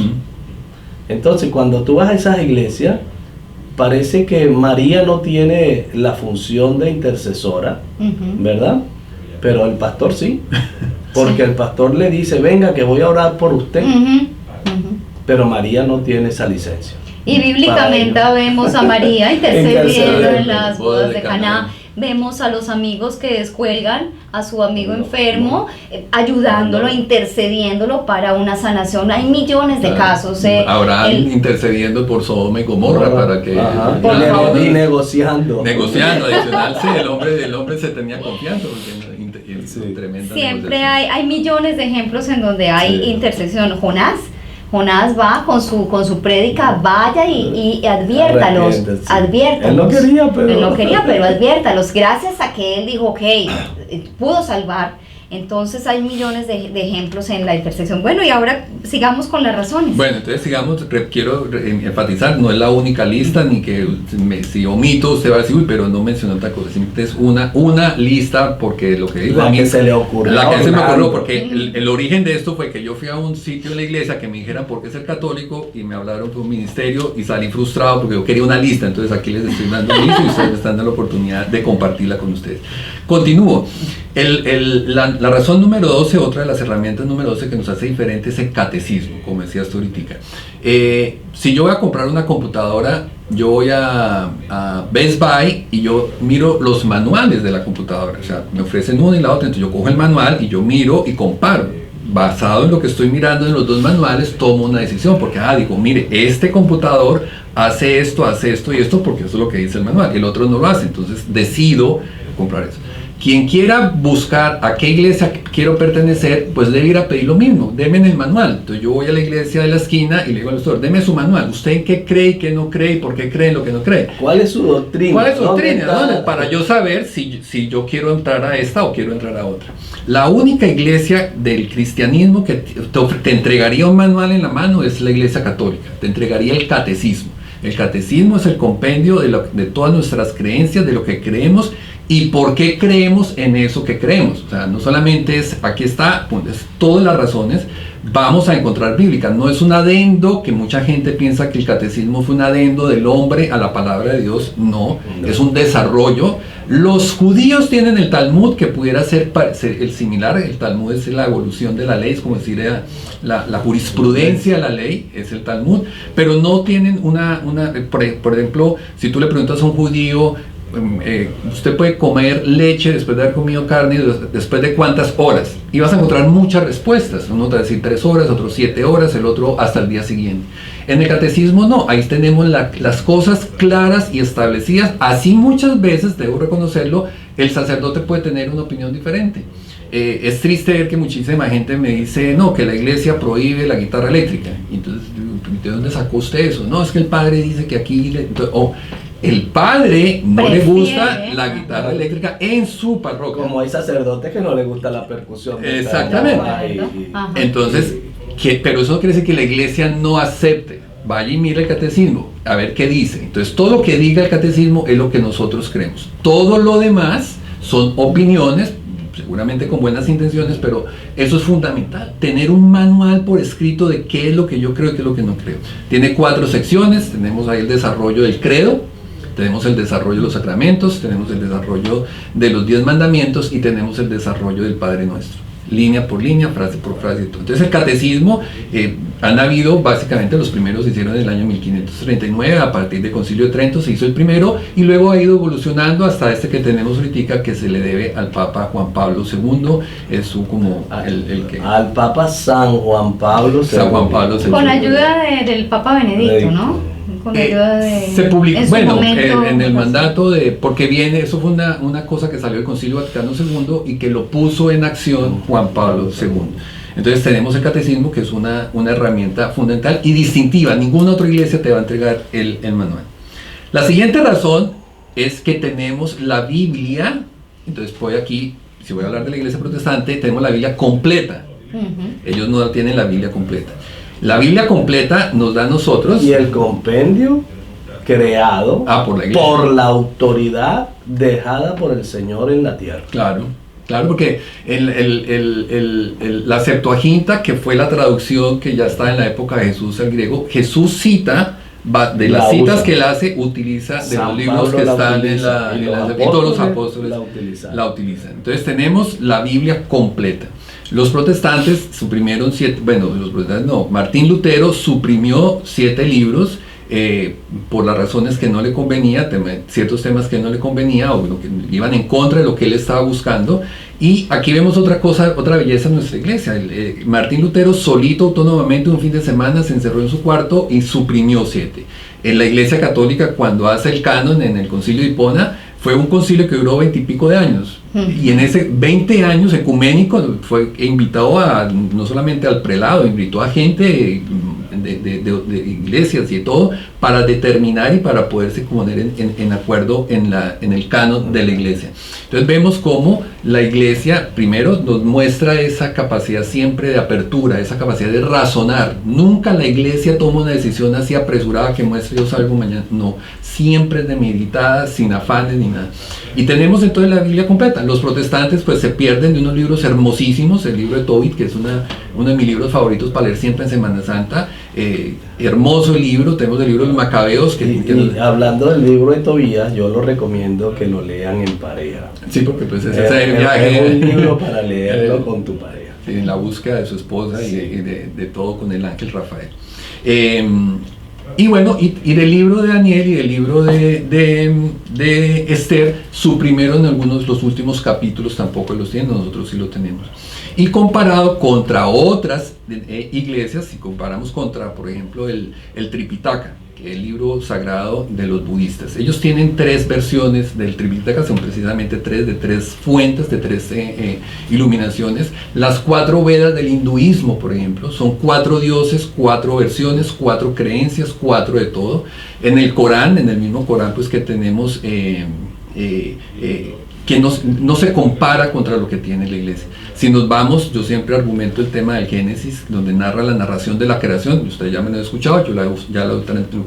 Entonces, cuando tú vas a esas iglesias, parece que María no tiene la función de intercesora, ¿verdad? Pero el pastor sí, porque el pastor le dice, venga que voy a orar por usted, pero María no tiene esa licencia. Y bíblicamente vemos a María intercediendo en las bodas de Caná. Vemos a los amigos que descuelgan a su amigo enfermo, ayudándolo, intercediéndolo para una sanación. Hay millones de casos. Abraham intercediendo por Sodoma y Gomorra para que... Y negociando. Negociando, adicional, sí, el hombre se tenía confianza. Siempre hay millones de ejemplos en donde hay intercesión. Jonás va con su prédica, vaya y adviértalos, adviértalos. Él no quería, pero adviértalos. Gracias a que él dijo, ok, pudo salvar. Entonces hay millones de ejemplos en la intersección. Bueno, y ahora sigamos con las razones. Bueno, entonces sigamos, quiero enfatizar, no es la única lista, ni que si omito usted va a decir, uy, pero no mencionó otra cosa, simplemente es una lista, porque lo que digo a mí se le ocurrió. La que se me ocurrió, porque el origen de esto fue que yo fui a un sitio en la iglesia que me dijeran por qué ser católico, y me hablaron de un ministerio, y salí frustrado porque yo quería una lista, entonces aquí les estoy dando una lista, y ustedes me están dando la oportunidad de compartirla con ustedes. Continúo. La razón número 12, otra de las herramientas número 12 que nos hace diferente es el catecismo, como decías tú ahorita. Si yo voy a comprar una computadora, yo voy a Best Buy y yo miro los manuales de la computadora. O sea, me ofrecen una y la otra, entonces yo cojo el manual y yo miro y comparo. Basado en lo que estoy mirando en los dos manuales, tomo una decisión, porque digo, mire, este computador hace esto y esto, porque eso es lo que dice el manual, el otro no lo hace, entonces decido comprar eso. Quien quiera buscar a qué iglesia quiero pertenecer, pues debe ir a pedir lo mismo, deme en el manual. Entonces yo voy a la iglesia de la esquina y le digo al pastor, deme su manual, usted en qué cree y qué no cree, y por qué cree en lo que no cree. ¿Cuál es su doctrina? ¿Cuál es su doctrina? ¿Dónde? Para yo saber si yo quiero entrar a esta o quiero entrar a otra. La única iglesia del cristianismo que te entregaría un manual en la mano es la iglesia católica, te entregaría el catecismo. El catecismo es el compendio de todas nuestras creencias, de lo que creemos y por qué creemos en eso que creemos. O sea, no solamente es, aquí está, es todas las razones, vamos a encontrar bíblicas. No es un adendo, que mucha gente piensa que el catecismo fue un adendo del hombre a la palabra de Dios. No, es un desarrollo. Los judíos tienen el Talmud, que pudiera ser el similar. El Talmud es la evolución de la ley, es como decir la jurisprudencia de la ley, es el Talmud, pero no tienen por ejemplo, si tú le preguntas a un judío, usted puede comer leche después de haber comido carne después de cuántas horas, y vas a encontrar muchas respuestas. Uno te va a decir 3 horas, otro 7 horas, el otro hasta el día siguiente. En el catecismo no, ahí tenemos las cosas claras y establecidas. Así muchas veces, debo reconocerlo, el sacerdote puede tener una opinión diferente. Es triste ver que muchísima gente me dice, no, que la iglesia prohíbe la guitarra eléctrica. Y entonces, ¿de dónde sacó usted eso? No, es que el padre dice que aquí... el padre no le gusta la guitarra eléctrica en su parroquia. Como hay sacerdotes que no le gusta la percusión. Exactamente. Entonces, pero eso no quiere decir que la iglesia no acepte. Vaya y mire el catecismo, a ver qué dice. Entonces, todo lo que diga el catecismo es lo que nosotros creemos. Todo lo demás son opiniones, seguramente con buenas intenciones, pero eso es fundamental. Tener un manual por escrito de qué es lo que yo creo y qué es lo que no creo. Tiene 4 secciones, tenemos ahí el desarrollo del credo, tenemos el desarrollo de los sacramentos, tenemos el desarrollo de los 10 mandamientos y tenemos el desarrollo del Padre Nuestro. Línea por línea, frase por frase y todo. Entonces el catecismo, han habido básicamente, los primeros se hicieron en el año 1539, a partir del Concilio de Trento se hizo el primero y luego ha ido evolucionando hasta este que tenemos ahorita, que se le debe al Papa Juan Pablo II, es su como el que... Al Papa San Juan Pablo II. San Juan Pablo II. Con ayuda del Papa Benedicto, ¿no? Con ayuda de... Se publicó, en bueno, momento, en el mandato de... Porque viene, eso fue una cosa que salió del Concilio Vaticano II y que lo puso en acción Juan Pablo II. Entonces tenemos el catecismo, que es una herramienta fundamental y distintiva. Ninguna otra iglesia te va a entregar el manual. La siguiente razón es que tenemos la Biblia. Entonces voy aquí, si voy a hablar de la iglesia protestante, tenemos la Biblia completa. Ellos no tienen la Biblia completa. La Biblia completa nos da a nosotros... Y el compendio creado por la autoridad dejada por el Señor en la tierra. Claro, porque la Septuaginta, que fue la traducción que ya está en la época de Jesús al griego, Jesús cita, de las citas que él hace, utiliza de los libros que están y todos los apóstoles la utilizan. Entonces tenemos la Biblia completa. Los protestantes suprimieron 7, Martín Lutero suprimió 7 libros por las razones que no le convenía, ciertos temas que no le convenía o que iban en contra de lo que él estaba buscando. Y aquí vemos otra cosa, otra belleza en nuestra iglesia. Martín Lutero solito, autónomamente, un fin de semana se encerró en su cuarto y suprimió 7. En la iglesia católica, cuando hace el canon en el concilio de Hipona, fue un concilio que duró 20 y pico de años. Y en ese 20 años ecuménico fue invitado no solamente al prelado, invitó a gente de iglesias y de todo, para determinar y para poderse poner en acuerdo en el canon de la iglesia. Entonces vemos cómo la iglesia primero nos muestra esa capacidad siempre de apertura, esa capacidad de razonar. Nunca la iglesia toma una decisión así apresurada que muestre yo salgo mañana, no, siempre es de meditada, sin afanes ni nada. Y tenemos entonces la Biblia completa. Los protestantes pues se pierden de unos libros hermosísimos, el libro de Tobit, que es uno de mis libros favoritos para leer siempre en Semana Santa. Hermoso el libro. Tenemos el libro de los Macabeos. Hablando del libro de Tobías, yo lo recomiendo que lo lean en pareja. Sí, porque pues es un libro para leerlo con tu pareja. En la búsqueda de su esposa y de todo con el ángel Rafael. Y bueno, y del libro de Daniel y del libro de Esther, suprimieron los últimos capítulos, tampoco los tienen, nosotros sí lo tenemos. Y comparado contra otras iglesias, si comparamos contra, por ejemplo, el Tripitaka, que es el libro sagrado de los budistas. Ellos tienen 3 versiones del Tripitaka, son precisamente 3 de 3 fuentes, de 3 iluminaciones. Las 4 Vedas del hinduismo, por ejemplo, son 4 dioses, 4 versiones, 4 creencias, 4 de todo. En el Corán, en el mismo Corán, pues que tenemos que no se compara contra lo que tiene la iglesia. Si nos vamos, yo siempre argumento el tema del Génesis, donde narra la narración de la creación. Ustedes ya me lo han escuchado, yo ya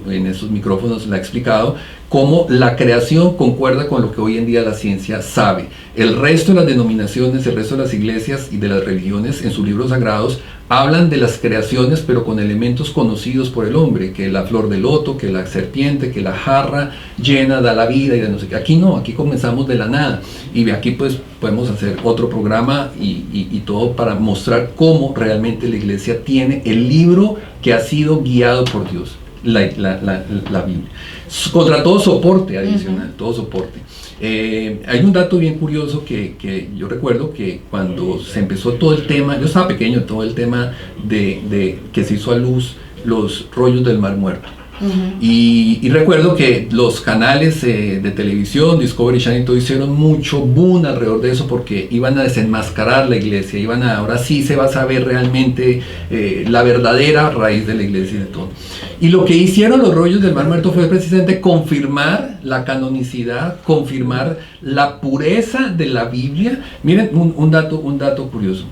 en estos micrófonos la he explicado, cómo la creación concuerda con lo que hoy en día la ciencia sabe. El resto de las denominaciones, el resto de las iglesias y de las religiones en sus libros sagrados hablan de las creaciones, pero con elementos conocidos por el hombre, que la flor de loto, que la serpiente, que la jarra llena da la vida y de no sé qué. Aquí no, aquí comenzamos de la nada. Y aquí pues podemos hacer otro programa y todo para mostrar cómo realmente la iglesia tiene el libro que ha sido guiado por Dios, la Biblia. Contra todo soporte adicional, todo soporte. Hay un dato bien curioso que yo recuerdo que cuando se empezó todo el tema, yo estaba pequeño, todo el tema de que se hizo a luz los rollos del Mar Muerto. Y recuerdo que los canales de televisión, Discovery Channel, todo hicieron mucho boom alrededor de eso porque iban a desenmascarar la iglesia, ahora sí se va a saber realmente la verdadera raíz de la iglesia y de todo. Y lo que hicieron los rollos del Mar Muerto fue precisamente confirmar la canonicidad, confirmar la pureza de la Biblia. Miren un dato curioso.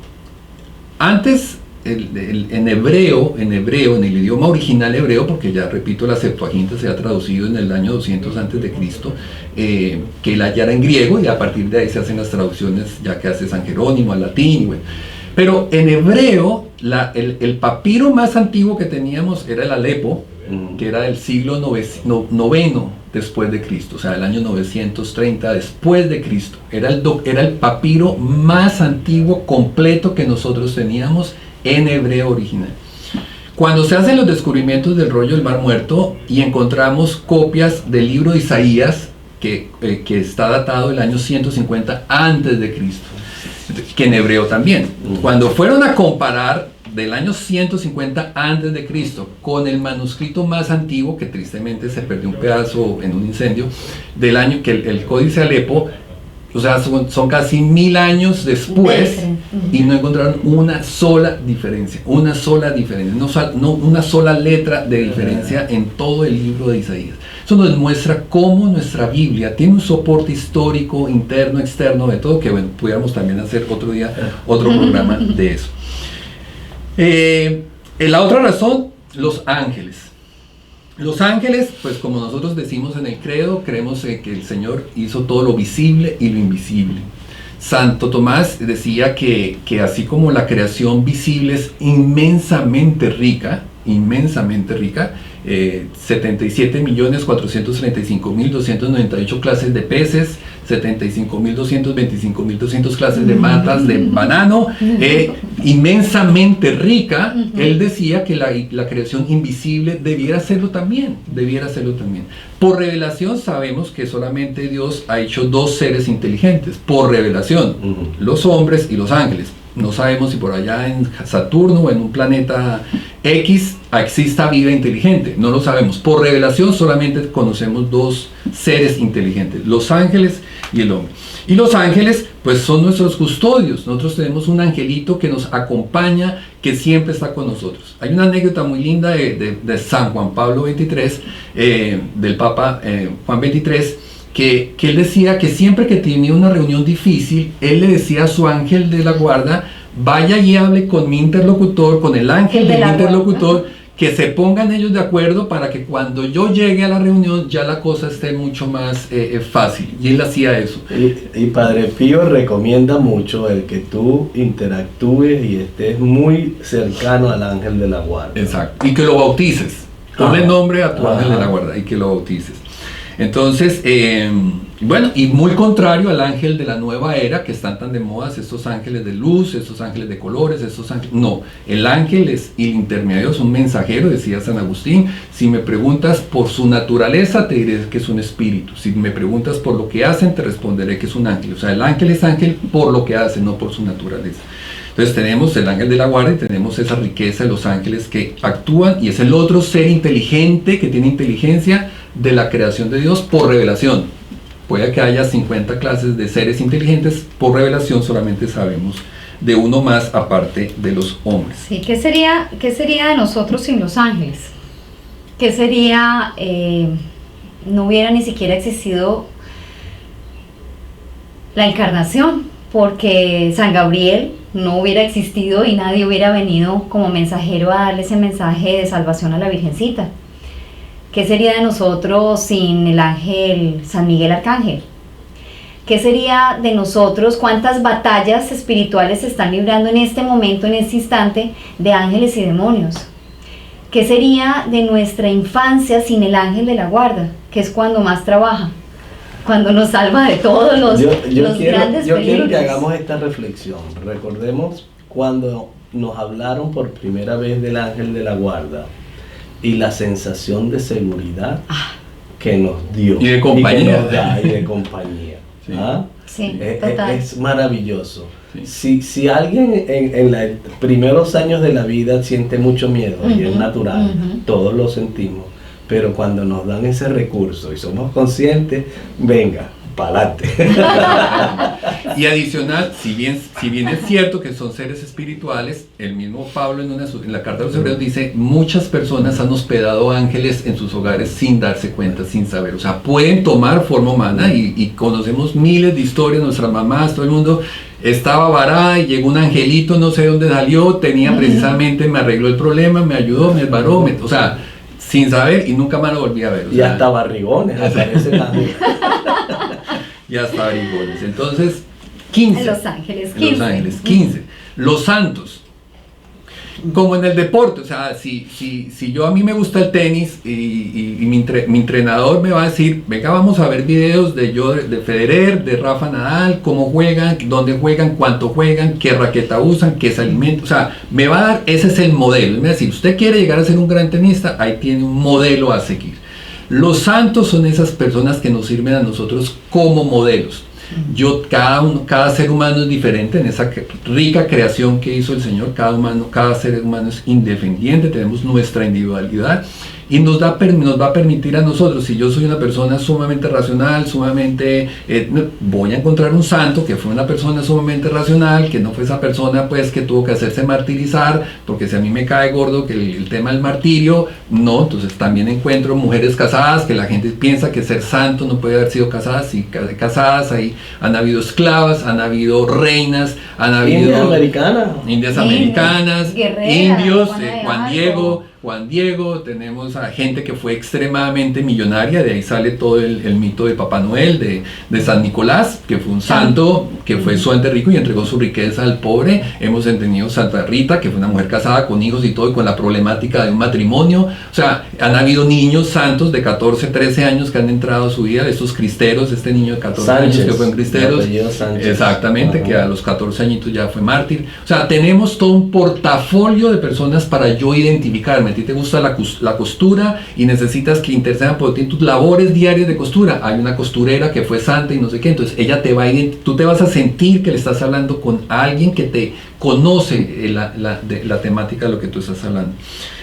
Antes en hebreo, en el idioma original hebreo, porque ya repito, la Septuaginta se ha traducido en el año 200 antes de Cristo, que él hallara en griego, y a partir de ahí se hacen las traducciones ya que hace San Jerónimo al latín, bueno. Pero en hebreo, el papiro más antiguo que teníamos era el Alepo, que era del siglo noveno después de Cristo, o sea, el año 930 después de Cristo. Era el papiro más antiguo completo que nosotros teníamos en hebreo original. Cuando se hacen los descubrimientos del rollo del Mar Muerto y encontramos copias del libro de Isaías, que está datado del año 150 antes de Cristo, que en hebreo también. Cuando fueron a comparar del año 150 antes de Cristo con el manuscrito más antiguo, que tristemente se perdió un pedazo en un incendio, del año que el Códice Alepo, o sea, son casi 1000 años después, y no encontraron una sola diferencia, no una sola letra de diferencia en todo el libro de Isaías. Eso nos muestra cómo nuestra Biblia tiene un soporte histórico, interno, externo, de todo, que bueno, pudiéramos también hacer otro día otro programa de eso. La otra razón, los ángeles. Los ángeles, pues como nosotros decimos en el credo, creemos que el Señor hizo todo lo visible y lo invisible. Santo Tomás decía que así como la creación visible es inmensamente rica, 77.435.298 clases de peces, 75.225.200 clases de matas de banano, inmensamente rica. Él decía que la creación invisible debiera serlo también. Por revelación sabemos que solamente Dios ha hecho dos seres inteligentes, por revelación, los hombres y los ángeles. No sabemos si por allá en Saturno o en un planeta X exista vida inteligente, no lo sabemos. Por revelación solamente conocemos dos seres inteligentes, los ángeles y el hombre. Y los ángeles pues son nuestros custodios. Nosotros tenemos un angelito que nos acompaña, que siempre está con nosotros. Hay una anécdota muy linda de San Juan Pablo XXIII, del Papa Juan XXIII, que él decía que siempre que tenía una reunión difícil, él le decía a su ángel de la guarda: vaya y hable con mi interlocutor, con el ángel de mi interlocutor, que se pongan ellos de acuerdo para que cuando yo llegue a la reunión ya la cosa esté mucho más fácil. Y él hacía eso. Y Padre Pío recomienda mucho el que tú interactúes y estés muy cercano al ángel de la guarda. Exacto. Y que lo bautices. Ponle nombre a tu ángel de la guarda y que lo bautices. Entonces, bueno, y muy contrario al ángel de la nueva era, que están tan de moda, estos ángeles de luz, estos ángeles de colores, estos ángeles... No, el ángel es el intermediario, es un mensajero, decía San Agustín. Si me preguntas por su naturaleza, te diré que es un espíritu. Si me preguntas por lo que hacen, te responderé que es un ángel. O sea, el ángel es ángel por lo que hace, no por su naturaleza. Entonces tenemos el ángel de la guarda y tenemos esa riqueza de los ángeles que actúan, y es el otro ser inteligente que tiene inteligencia de la creación de Dios por revelación. Puede que haya 50 clases de seres inteligentes, por revelación solamente sabemos de uno más aparte de los hombres. Sí, ¿qué sería de nosotros sin los ángeles? ¿Qué sería? No hubiera ni siquiera existido la encarnación, porque San Gabriel no hubiera existido y nadie hubiera venido como mensajero a darle ese mensaje de salvación a la Virgencita. ¿Qué sería de nosotros sin el ángel San Miguel Arcángel? ¿Qué sería de nosotros? ¿Cuántas batallas espirituales se están librando en este momento, en este instante, de ángeles y demonios? ¿Qué sería de nuestra infancia sin el ángel de la guarda, que es cuando más trabaja, cuando nos salva de todos los grandes peligros? Yo quiero que hagamos esta reflexión. Recordemos cuando nos hablaron por primera vez del ángel de la guarda y la sensación de seguridad que nos dio. Y de compañía. Y que nos da, y de compañía. Sí. ¿Ah? Sí, total. Es maravilloso. Sí. Si alguien en los primeros años de la vida siente mucho miedo, y es natural, todos lo sentimos, pero cuando nos dan ese recurso y somos conscientes, venga, pa'lante. Y adicional, si bien es cierto que son seres espirituales, el mismo Pablo en la carta de los Hebreos dice, muchas personas han hospedado ángeles en sus hogares sin darse cuenta, sin saber. O sea, pueden tomar forma humana y conocemos miles de historias, nuestras mamás, todo el mundo estaba varada y llegó un angelito, no sé dónde salió, tenía precisamente, me arregló el problema, me ayudó, me esbaró, o sea, sin saber y nunca más lo volví a ver. O y sea, hasta barrigones aparecen ángeles. Y hasta barrigones. Entonces, 15. Los Ángeles, 15. Los Ángeles, 15. Los santos. Como en el deporte, o sea, si yo a mí me gusta el tenis y mi entrenador me va a decir, venga, vamos a ver videos de Federer, de Rafa Nadal, cómo juegan, dónde juegan, cuánto juegan, qué raqueta usan, qué se alimentan, o sea, me va a dar, ese es el modelo. Me va a decir, usted quiere llegar a ser un gran tenista, ahí tiene un modelo a seguir. Los santos son esas personas que nos sirven a nosotros como modelos. Cada ser humano es diferente en esa rica creación que hizo el Señor. Cada ser humano es independiente, tenemos nuestra individualidad y nos va a permitir a nosotros, si yo soy una persona sumamente racional, voy a encontrar un santo que fue una persona sumamente racional, que no fue esa persona pues que tuvo que hacerse martirizar, porque si a mí me cae gordo que el tema del martirio, no. Entonces también encuentro mujeres casadas que la gente piensa que ser santo no puede haber sido casadas, y casadas, ahí han habido esclavas, han habido reinas, han habido indias americanas, indios, Juan Diego, tenemos a gente que fue extremadamente millonaria, de ahí sale todo el mito de Papá Noel, de San Nicolás, que fue un santo, que fue sumamente rico y entregó su riqueza al pobre. Hemos entendido Santa Rita, que fue una mujer casada con hijos y todo, y con la problemática de un matrimonio. O sea, han habido niños santos de 14, 13 años que han entrado a su vida, estos cristeros, este niño de 14 años que fue en cristeros, exactamente, que a los 14 añitos ya fue mártir. O sea, tenemos todo un portafolio de personas para yo identificarme. A ti te gusta la costura y necesitas que intercedan por ti en tus labores diarias de costura. Hay una costurera que fue santa y no sé qué, entonces ella tú te vas a sentir que le estás hablando con alguien que te conoce la temática de lo que tú estás hablando.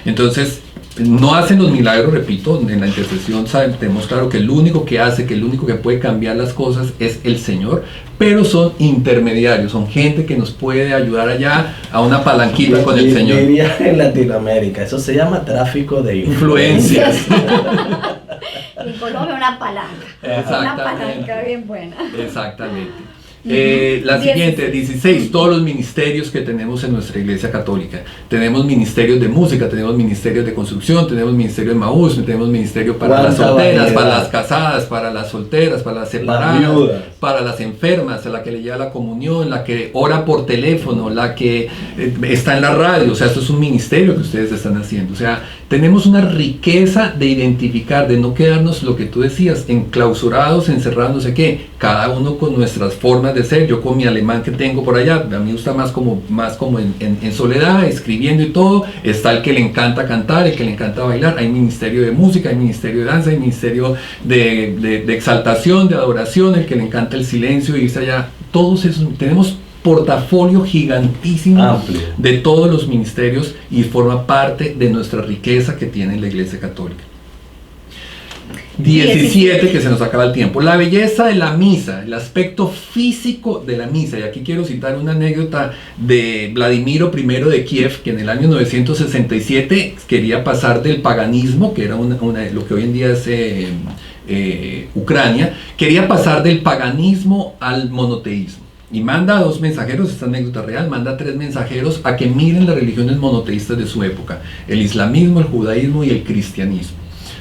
Entonces, no hacen los milagros, repito, en la intercesión tenemos claro que el único que puede cambiar las cosas es el Señor, pero son intermediarios, son gente que nos puede ayudar allá a una palanquita con el Señor. Diría en Latinoamérica, eso se llama tráfico de influencias. En Colombia una palanca, una palanca bien buena. Exactamente. La siguiente, 16, todos los ministerios que tenemos en nuestra iglesia católica. Tenemos ministerios de música, tenemos ministerios de construcción, tenemos ministerio de Maús, tenemos ministerio para las solteras, para las casadas, para las solteras, para las separadas, para las enfermas, a la que le lleva la comunión, la que ora por teléfono, la que está en la radio. O sea, esto es un ministerio que ustedes están haciendo. O sea, tenemos una riqueza de identificar, de no quedarnos, lo que tú decías, enclausurados, encerrados, no sé qué, cada uno con nuestras formas de ser. Yo con mi alemán que tengo por allá, a mí me gusta más como en soledad, escribiendo y todo. Está el que le encanta cantar, el que le encanta bailar. Hay ministerio de música, hay ministerio de danza, hay ministerio de exaltación, de adoración, el que le encanta el silencio y irse allá. Todos esos, tenemos portafolio gigantísimo, amplio, de todos los ministerios, y forma parte de nuestra riqueza que tiene la Iglesia Católica. 17, que se nos acaba el tiempo. La belleza de la misa, el aspecto físico de la misa. Y aquí quiero citar una anécdota de Vladimiro I de Kiev, que en el año 967 quería pasar del paganismo, que era lo que hoy en día es Ucrania, quería pasar del paganismo al monoteísmo. Y manda a 2 mensajeros, esta anécdota real, manda a 3 mensajeros a que miren las religiones monoteístas de su época: el islamismo, el judaísmo y el cristianismo.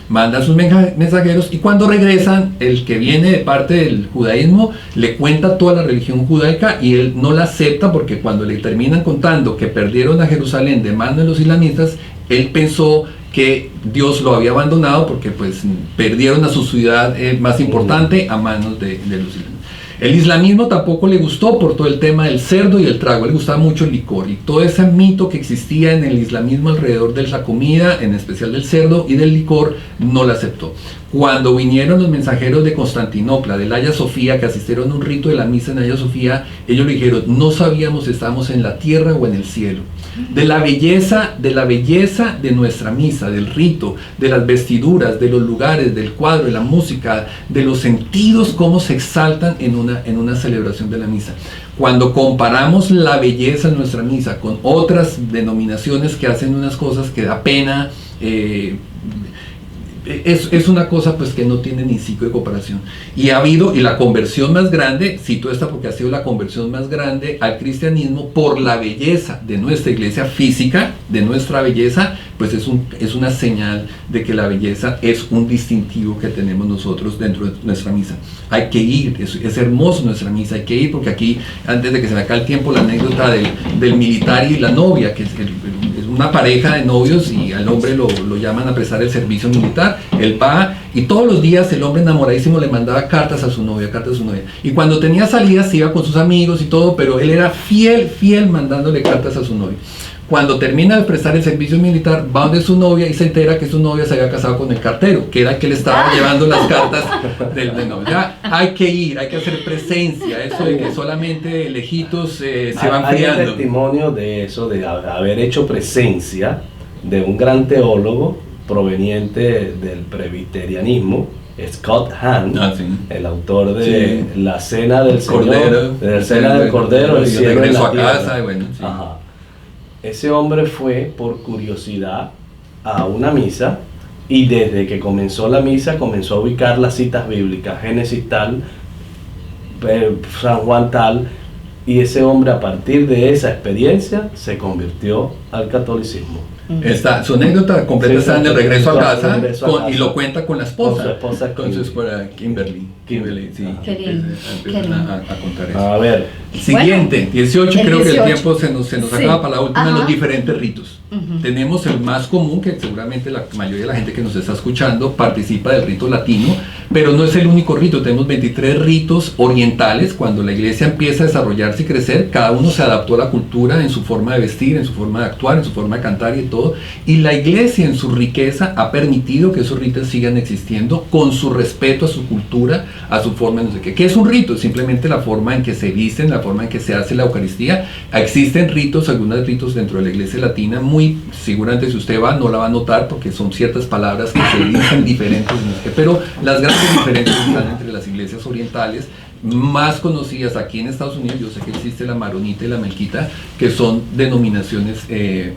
Manda a sus mensajeros, y cuando regresan, el que viene de parte del judaísmo le cuenta toda la religión judaica, y él no la acepta, porque cuando le terminan contando que perdieron a Jerusalén de manos de los islamistas, él pensó que Dios lo había abandonado, porque pues perdieron a su ciudad más importante a manos de los islamistas. El islamismo tampoco le gustó por todo el tema del cerdo y el trago, le gustaba mucho el licor, y todo ese mito que existía en el islamismo alrededor de la comida, en especial del cerdo y del licor, no lo aceptó. Cuando vinieron los mensajeros de Constantinopla, del Hagia Sofía, que asistieron a un rito de la misa en Hagia Sofía, ellos le dijeron, no sabíamos si estábamos en la tierra o en el cielo. De la belleza de nuestra misa, del rito, de las vestiduras, de los lugares, del cuadro, de la música, de los sentidos, cómo se exaltan en una celebración de la misa. Cuando comparamos la belleza de nuestra misa con otras denominaciones que hacen unas cosas que da pena, es una cosa pues que no tiene ni ciclo de comparación. Y la conversión más grande, cito esta porque ha sido la conversión más grande al cristianismo por la belleza de nuestra iglesia física, de nuestra belleza, pues es una señal de que la belleza es un distintivo que tenemos nosotros dentro de nuestra misa. Hay que ir, es hermoso nuestra misa, hay que ir porque aquí, antes de que se me acabe el tiempo, la anécdota del militar y la novia, que es una pareja de novios y al hombre lo llaman a prestar el servicio militar, él va y todos los días el hombre enamoradísimo le mandaba cartas a su novia, y cuando tenía salidas se iba con sus amigos y todo, pero él era fiel mandándole cartas a su novia. Cuando termina de prestar el servicio militar, va donde su novia y se entera que su novia se había casado con el cartero, que era el que le estaba llevando las cartas del novio. Ya, hay que ir, hay que hacer presencia, eso de que solamente lejitos se van friando. Hay testimonio de eso, de haber hecho presencia de un gran teólogo proveniente del presbiterianismo, Scott Hahn, el autor de La Cena del Señor, de la Cena del Cordero, el cielo en la tierra. Ajá. Ese hombre fue por curiosidad a una misa y desde que comenzó la misa comenzó a ubicar las citas bíblicas, Génesis tal, San Juan tal, y ese hombre a partir de esa experiencia se convirtió al catolicismo. Su anécdota completa está en el regreso a casa y lo cuenta con la esposa. Con su esposa Kimberly. Sí, a contar eso. A ver. Siguiente, 18, creo que el tiempo se nos acaba para la última, los diferentes ritos. Tenemos el más común, que seguramente la mayoría de la gente que nos está escuchando participa del rito latino, pero no es el único rito. Tenemos 23 ritos orientales. Cuando la iglesia empieza a desarrollarse y crecer, cada uno se adaptó a la cultura en su forma de vestir, en su forma de actuar, en su forma de cantar y todo. Y la iglesia en su riqueza ha permitido que esos ritos sigan existiendo con su respeto a su cultura, a su forma de no sé qué. ¿Qué es un rito? Simplemente la forma en que se visten, la forma en que se hace la Eucaristía. Existen ritos, algunos ritos dentro de la iglesia latina, muy seguramente si usted va no la va a notar porque son ciertas palabras que se dicen diferentes, pero las grandes diferencias están entre las iglesias orientales más conocidas aquí en Estados Unidos. Yo sé que existe la maronita y la melquita, que son denominaciones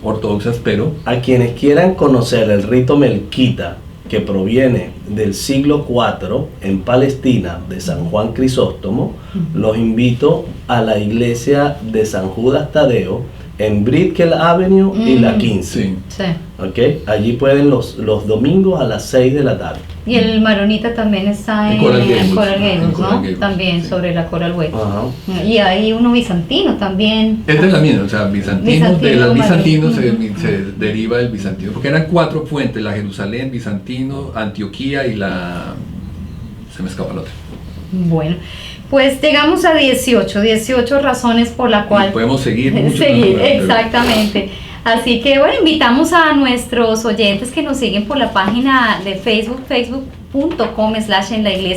ortodoxas, pero... A quienes quieran conocer el rito melquita, que proviene del siglo IV en Palestina, de San Juan Crisóstomo, los invito a la iglesia de San Judas Tadeo, en Brickell Avenue y la 15. Sí. ¿Okay? Allí pueden los domingos a las 6 de la tarde. Y el maronita también está en Coral Gables, ¿no? También sí. Sobre la Coral Way. Y hay uno bizantino también. Es de la misma, o sea, bizantinos, de las bizantinos se deriva el bizantino, porque eran 4 fuentes: la Jerusalén, Bizantino, Antioquía y se me escapa la otra. Bueno, pues llegamos a 18 razones por la cual podemos seguir mucho. Exactamente. Así que bueno, invitamos a nuestros oyentes que nos siguen por la página de Facebook, facebook.com/en la iglesia